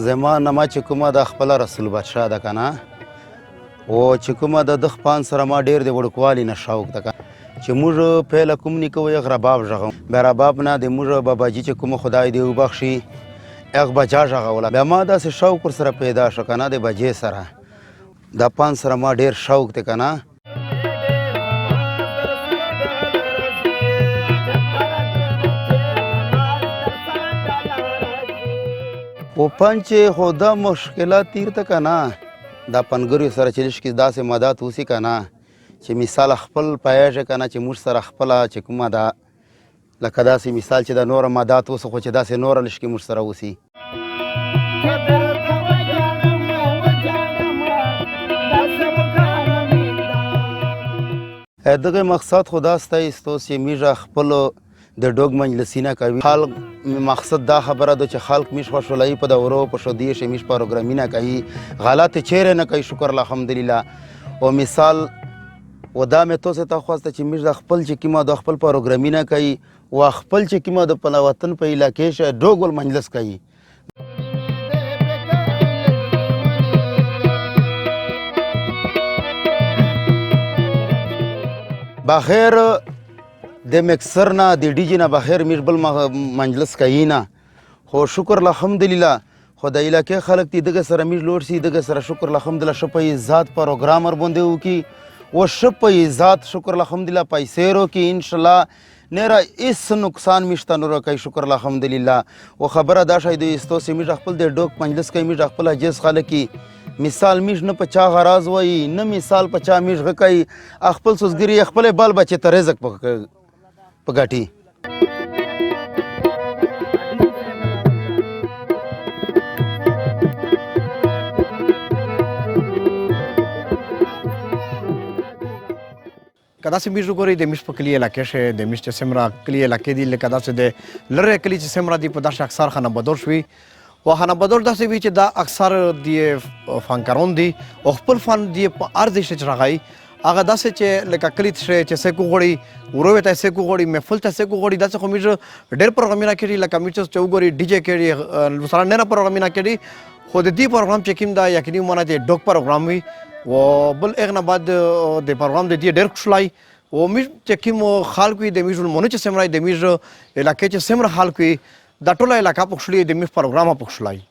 زما نما چې کومه د خپل رسول بادشاه ده که نه او چې کومه د ده خپان سره ما ډېر د وړوکوالي نه شوق ده چې موږ پیله کوم نیکه و یغ رباب غږوم بیا رباب نه د موږ باباجي چې کومه خدای دې وبخښي یغ بجا غږوله بیا ما داسې شوق ورسره پیدا شو که نه د بجې سره د پان سره ما ډېر شوق دی که نه او پن چې خو دا مشکلات تیر ته که نه دا پنګریو سره چې لږ کې داسې مدات اوسي که نه چې مثال خپل پیاژه که نه چې موږ سره خپله چې کومه ده لکه داسې مثال چې د نوره مدات اوسه خو چې داسې نوره لږ کې موږ سره اوسي دغه مقصد خو داسته ایستو چې موږ خپلو د ډوګ مجلسینه کوي خلق مقصد دا خبره ده چې خلق میش خوشحالي په دورو په شودي شي میش پروګرامینه کوي غلط چیرې نه کوي شکر الحمدلله او مثال و دا مې تاسو ته خواسته چې موږ د خپل چې کومه د خپل پروګرامینه کوي او خپل چې کومه د په وطن په علاقې شه ډوګ مجلس کوي بخیر د مکسر نه د ډي جي نه بخیر موږ بل مجلس کوي نه خو شکر الحمدلله خو د علاقې خلک دي دغه سره موږ لوړ سي دغه سره شکر الحمدلله ښه په عزت پروګرامر باندې وکړي و ښه په عزت شکر الحمدلله پیسې روکړي انشاءالله نیره هېڅ نقصان میشته نه روکوي شکر الحمدلله و خبره دا شی د ایستو سي موږ خپل د ډوک مجلس کوي موږ خپل عجز خلک مثال میش نه په چا غراز وایي نه مثال په چا میش غه کوي خپل سوزګري خپل بال بچې ته رزق په ګټي که داسې میش وګورئ د میش په کلي علاقې شه د میش چې څومره کلي علاقې دي لکه داسې د لرې کلي چې څومره دي په داسې اکثر خانه شوي و خانه بدور داسې وي چې دا اکثر دی فنکاران دي او خپل فن دی په هر ځای چې راغی هغه داسې چې لکه کلي چې سیک وغواړي ورو ته سیک وغواړي محفل ته سیک وغواړي داسې خو موږ ډېر پروګرامونه کړي لکه موږ چې وګورئ ډي جې کړي مثلا نه پروګرامونه کړي خو د دې پروګرام چې کوم دا یقیني مانه د ډوک پروګرام وي و بل هغه نه بعد د پروګرام د دې ډېر خوشحالي و موږ چې کوم خلک وي د موږ لمونې چې څومره د موږ علاقې چې څومره خلک وي دا ټوله علاقه په خوشحالي د موږ پروګرام په خوشحالي